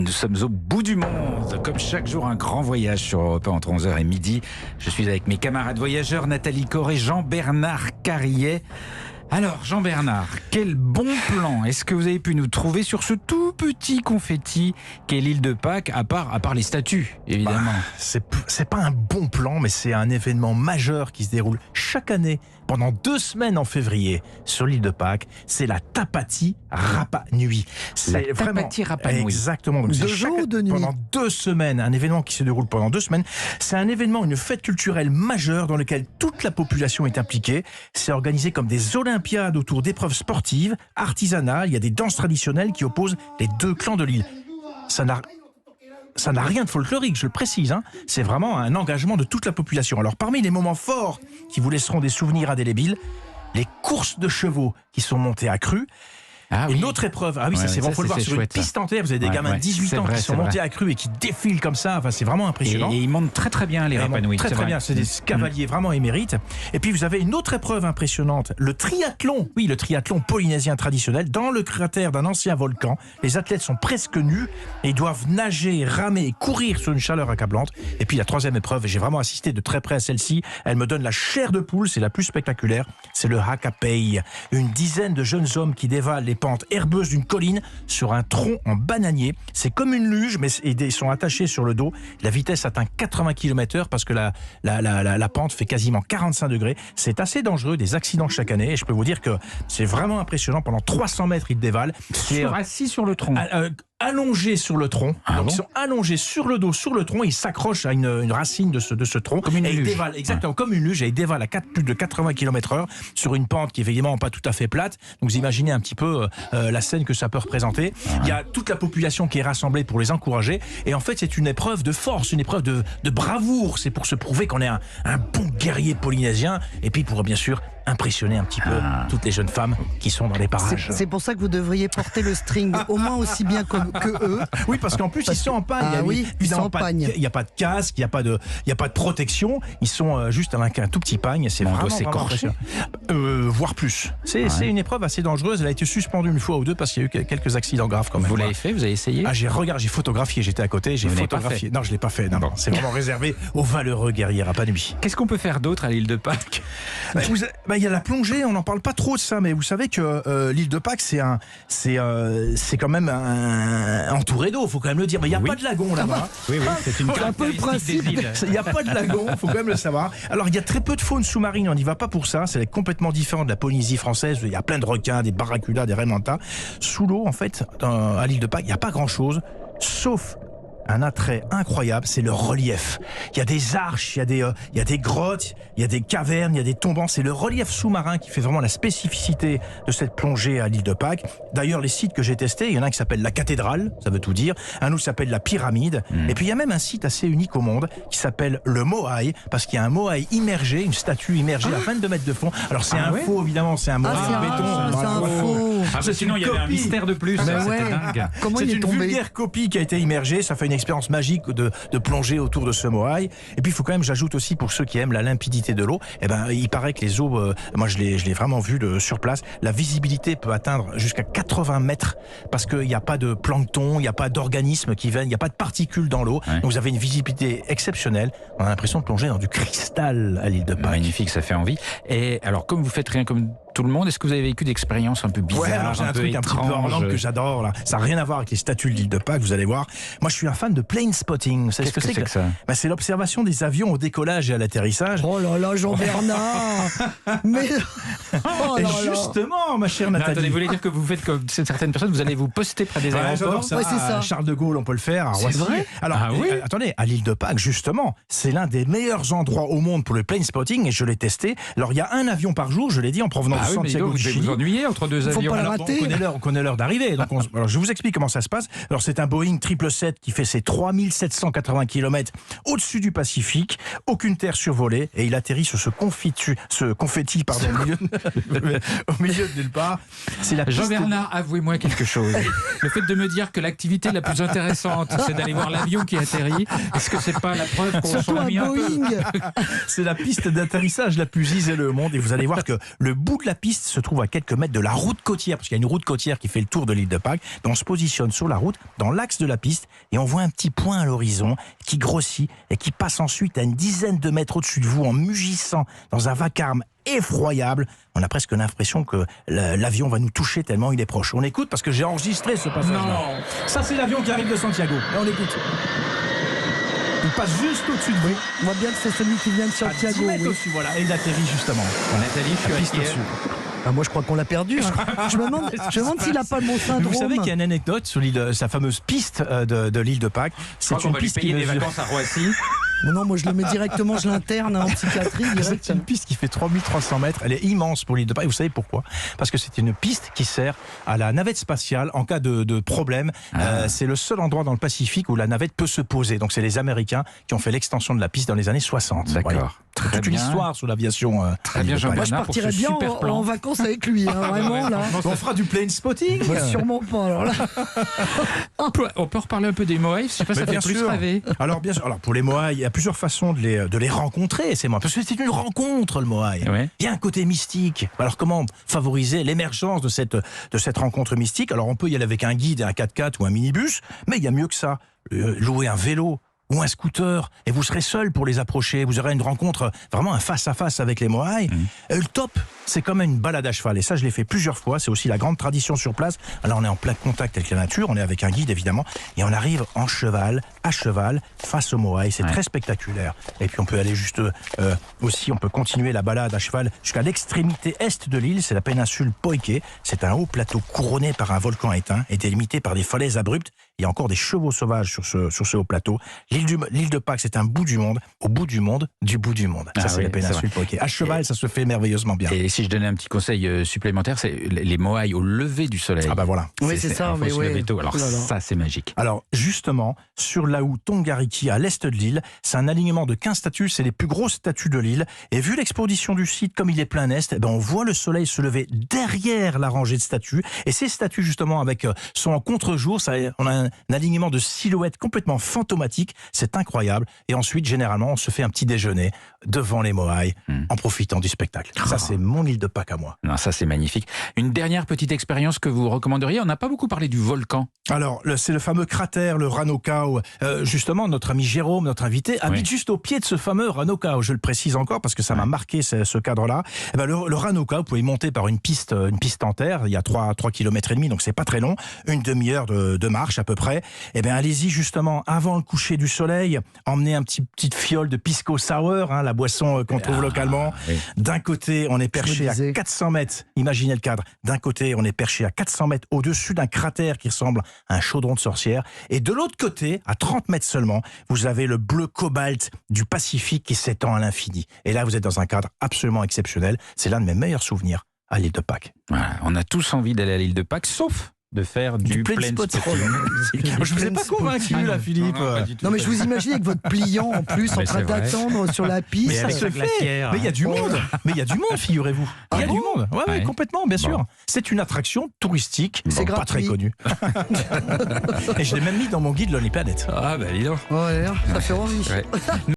Nous sommes au bout du monde. Comme chaque jour, un grand voyage sur Europe 1 entre 11h et midi. Je suis avec mes camarades voyageurs Nathalie Corré et Jean-Bernard Carrier. Alors, Jean-Bernard, quel bon plan est-ce que vous avez pu nous trouver sur ce tout petit confetti qu'est l'île de Pâques, à part les statues, évidemment. C'est pas un bon plan, mais c'est un événement majeur qui se déroule chaque année pendant 2 semaines en février sur l'île de Pâques. C'est la Tapati Rapa Nui. La Tapati Rapa Nui. Exactement. Donc 2 jours ou 2 nuits? Pendant 2 semaines, un événement qui se déroule pendant 2 semaines. C'est un événement, une fête culturelle majeure dans laquelle toute la population est impliquée. C'est organisé comme des Olympiades autour d'épreuves sportives, artisanales. Il y a des danses traditionnelles qui opposent les 2 clans de l'île. Ça n'a rien de folklorique, je le précise. C'est vraiment un engagement de toute la population. Alors, parmi les moments forts qui vous laisseront des souvenirs indélébiles, les courses de chevaux qui sont montées à crue. Une autre épreuve, c'est bon, faut le voir sur chouette, une piste entière. Vous avez des gamins de 18 ans qui sont montés à crue et qui défilent comme ça. Enfin, c'est vraiment impressionnant. Et ils montent très très bien les Rapa Nui. Très bien, c'est des cavaliers vraiment émérites. Et puis vous avez une autre épreuve impressionnante, le triathlon. Oui, le triathlon polynésien traditionnel dans le cratère d'un ancien volcan. Les athlètes sont presque nus et ils doivent nager, ramer et courir sur une chaleur accablante. Et puis la 3e épreuve, j'ai vraiment assisté de très près à celle-ci. Elle me donne la chair de poule, c'est la plus spectaculaire. C'est le Hakapei. Une dizaine de jeunes hommes qui dévalent les pentes herbeuses d'une colline sur un tronc en bananier. C'est comme une luge, mais ils sont attachés sur le dos. La vitesse atteint 80 km/h parce que la pente fait quasiment 45 degrés. C'est assez dangereux, des accidents chaque année. Et je peux vous dire que c'est vraiment impressionnant. Pendant 300 mètres, ils dévalent. Assis sur le tronc. Allongés sur le tronc. Ils sont allongés sur le dos, sur le tronc. Ils s'accrochent à une racine de ce tronc. Comme une luge. Ils dévalent, exactement, comme une luge. Et ils dévalent à plus de 80 km/h sur une pente qui est évidemment pas tout à fait plate. Donc vous imaginez un petit peu la scène que ça peut représenter. Il y a toute la population qui est rassemblée pour les encourager. Et en fait, c'est une épreuve de force, une épreuve de bravoure. C'est pour se prouver qu'on est un bon guerrier polynésien. Et puis pour bien sûr impressionner un petit peu toutes les jeunes femmes qui sont dans les parages. C'est pour ça que vous devriez porter le string au moins aussi bien que eux. Oui, parce qu'en plus, ils sont en pagne. Ils sont en pagne. Il n'y a pas de casque, il n'y a pas de protection. Ils sont juste avec un tout petit pagne. C'est vraiment impressionnant. Voire plus. C'est une épreuve assez dangereuse. Elle a été suspendue une fois ou 2 parce qu'il y a eu quelques accidents graves quand même. Vous l'avez fait? Vous avez essayé? J'ai photographié. J'étais à côté. J'ai photographié. Non, je ne l'ai pas fait. Non, c'est vraiment réservé aux valeureux guerriers Rapa Nui. Qu'est-ce qu'on peut faire d'autre à l'île de Pâques? Il y a la plongée, on n'en parle pas trop de ça, mais vous savez que l'île de Pâques, c'est quand même entouré d'eau, faut quand même le dire. Mais il n'y a pas de lagon là-bas. Oui, c'est une caractéristique des îles. Il n'y a pas de lagon, faut quand même le savoir. Alors il y a très peu de faune sous-marine, on n'y va pas pour ça. C'est complètement différent de la Polynésie française. Il y a plein de requins, des barracudas, des raimentas. Sous l'eau, en fait, à l'île de Pâques, il n'y a pas grand-chose, sauf un attrait incroyable, c'est le relief. Il y a des arches, il y a des grottes, il y a des cavernes, il y a des tombants. C'est le relief sous-marin qui fait vraiment la spécificité de cette plongée à l'île de Pâques. D'ailleurs, les sites que j'ai testés, il y en a un qui s'appelle la cathédrale, ça veut tout dire. Un autre s'appelle la pyramide. Et puis il y a même un site assez unique au monde qui s'appelle le Moai, parce qu'il y a un Moai immergé, une statue immergée à 22 mètres de fond. Alors c'est un faux, évidemment, c'est un Moai en béton. C'est un faux. Sinon, il y avait un mystère de plus. C'était dingue. Comment c'est il est une tombé? vulgaire copie qui a été immergée. Ça fait une expérience magique de plonger autour de ce Moai. Et puis il faut quand même, j'ajoute aussi pour ceux qui aiment la limpidité de l'eau, il paraît que les eaux, moi je l'ai vraiment vu sur place, la visibilité peut atteindre jusqu'à 80 mètres parce qu'il n'y a pas de plancton, il n'y a pas d'organismes qui viennent, il n'y a pas de particules dans l'eau. Donc vous avez une visibilité exceptionnelle. On a l'impression de plonger dans du cristal à l'île de Pâques. Magnifique, ça fait envie. Et alors, comme vous faites rien comme tout le monde, est-ce que vous avez vécu d'expériences un peu bizarres, j'ai un truc un petit peu en langue que j'adore là. Ça n'a rien à voir avec les statues de l'île de Pâques, vous allez voir. Moi, je suis un fan de plane spotting. Vous savez ce que c'est que ça? C'est l'observation des avions au décollage et à l'atterrissage. Oh là là, Jean-Bernard. Mais justement, ma chère Nathalie. Attendez, vous voulez dire que vous faites comme certaines personnes, vous allez vous poster près des aéroports? C'est ça. À Charles de Gaulle, on peut le faire. À Roissy. Vrai? Alors, attendez, à l'île de Pâques, justement, c'est l'un des meilleurs endroits au monde pour le plane spotting et je l'ai testé. Alors, il y a un avion par jour, je l'ai dit, en provenance de Santiago du Chili. Vous ennuyer entre 2 avions. Pas on connaît l'heure d'arrivée. Alors, je vous explique comment ça se passe. Alors, c'est un Boeing 777 qui fait ses 3780 km au-dessus du Pacifique, aucune terre survolée, et il atterrit sur ce confetti, au milieu de nulle part. Jean-Bernard, avouez-moi quelque chose. Le fait de me dire que l'activité la plus intéressante, c'est d'aller voir l'avion qui atterrit, est-ce que c'est pas la preuve qu'on s'ennuie un peu? C'est la piste d'atterrissage la plus isolée au monde, et vous allez voir que le bout de la piste se trouve à quelques mètres de la route côtière, parce qu'il y a une route côtière qui fait le tour de l'île de Pâques. On se positionne sur la route, dans l'axe de la piste, et on voit un petit point à l'horizon qui grossit et qui passe ensuite à une dizaine de mètres au-dessus de vous en mugissant dans un vacarme effroyable. On a presque l'impression que l'avion va nous toucher tellement il est proche. On écoute parce que j'ai enregistré ce passage-là. Non. Ça, c'est l'avion qui arrive de Santiago. Et on écoute. Il passe juste au-dessus de vous. On voit bien que c'est celui qui vient de À 10 Santiago. mètres Oui. au-dessus, voilà. Et il atterrit justement. Nathalie, La piste je suis au-dessus. Ah, moi, je crois qu'on l'a perdu. Hein. Je me demande s'il n'a pas le mot Mais syndrome. vous savez qu'il y a une anecdote sur sa fameuse piste de l'île de Pâques. C'est une piste qui des mesure- vacances à Roissy. Non, moi, je le mets directement, je l'interne en psychiatrie. Direct. C'est une piste qui fait 3300 mètres. Elle est immense pour l'île de Pâques. Vous savez pourquoi? Parce que c'est une piste qui sert à la navette spatiale en cas de problème. C'est le seul endroit dans le Pacifique où la navette peut se poser. Donc c'est les Américains qui ont fait l'extension de la piste dans les années 60. D'accord. Voyez. Très Toute une bien. histoire sur l'aviation. Très bien, Moi, je Jean-Bernard, pour ce partirais bien super plan. en vacances avec lui. Hein, vraiment, là. On fera du plane spotting. Moi, sûrement pas. Alors là. On peut reparler un peu des Moaïs, je sais pas, ça fait plus rêver. Alors bien sûr. Alors pour les Moaïs, il y a plusieurs façons de les rencontrer. C'est moi parce que c'est une rencontre le Moaï. Ouais. Il y a un côté mystique. Alors comment favoriser l'émergence de cette rencontre mystique? Alors on peut y aller avec un guide et un 4x4 ou un minibus, mais il y a mieux que ça. Louer un vélo ou un scooter, et vous serez seul pour les approcher. Vous aurez une rencontre, vraiment un face-à-face avec les Moaïs. Le top, c'est comme une balade à cheval. Et ça, je l'ai fait plusieurs fois. C'est aussi la grande tradition sur place. Alors, on est en plein contact avec la nature. On est avec un guide, évidemment. Et on arrive à cheval, face aux Moaïs. C'est très spectaculaire. Et puis, on peut aller juste aussi, on peut continuer la balade à cheval jusqu'à l'extrémité est de l'île. C'est la péninsule Poiké. C'est un haut plateau couronné par un volcan éteint et délimité par des falaises abruptes. Il y a encore des chevaux sauvages sur ce haut plateau. L'île de Pâques, c'est un bout du monde, au bout du monde, du bout du monde. Ça, Ah c'est oui, la péninsule Poiké. À cheval, ça se fait merveilleusement bien. Et si je donnais un petit conseil supplémentaire, c'est les Moaïs au lever du soleil. Ah bah voilà. Oui, c'est ça. Faut Mais se ouais. lever tôt. Alors Oh là là. ça, c'est magique. Alors justement, sur Laou Tongariki, à l'est de l'île, c'est un alignement de 15 statues, c'est les plus grosses statues de l'île. Et vu l'exposition du site, comme il est plein est, on voit le soleil se lever derrière la rangée de statues. Et ces statues, justement, sont en contre-jour, on a un alignement de silhouettes complètement fantomatique. C'est incroyable. Et ensuite, généralement, on se fait un petit déjeuner devant les Moaïs en profitant du spectacle. Ça, c'est mon île de Pâques à moi. Non, ça c'est magnifique. Une dernière petite expérience que vous recommanderiez. On n'a pas beaucoup parlé du volcan. Alors, c'est le fameux cratère, le Ranokau. Justement, notre ami Jérôme, notre invité, habite juste au pied de ce fameux Ranokau. Je le précise encore parce que ça m'a marqué ce cadre-là. Eh ben, le Ranokau, vous pouvez y monter par une piste en terre. Il y a 3 km et demi, donc c'est pas très long. Une demi-heure de marche à peu près. Eh bien, allez-y justement avant le coucher du soleil. Emmenez un petite fiole de pisco sour, la boisson qu'on trouve localement. Oui. D'un côté, on est perché à disais. 400 mètres. Imaginez le cadre. D'un côté, on est perché à 400 mètres au-dessus d'un cratère qui ressemble à un chaudron de sorcière. Et de l'autre côté, à 30 mètres seulement, vous avez le bleu cobalt du Pacifique qui s'étend à l'infini. Et là, vous êtes dans un cadre absolument exceptionnel. C'est l'un de mes meilleurs souvenirs à l'île de Pâques. Voilà, on a tous envie d'aller à l'île de Pâques, sauf de faire du plane plane spotting. spotting. Je vous ai pas convaincu, Ah non, là, Philippe. non, pas du tout. Non, mais je vous imagine avec votre pliant en plus, en Mais train c'est vrai. d'attendre sur la piste. Mais avec se la fait. glacière. Mais il y a du monde. Mais il y a du monde, figurez-vous. Il y a du monde. Ouais, Ouais. complètement, bien sûr. Bon. C'est une attraction touristique, C'est pas très gratuit. connue. Et je l'ai même mis dans mon guide Lonely Planet. Ah bah dis donc. Ouais, ça fait envie. Ouais.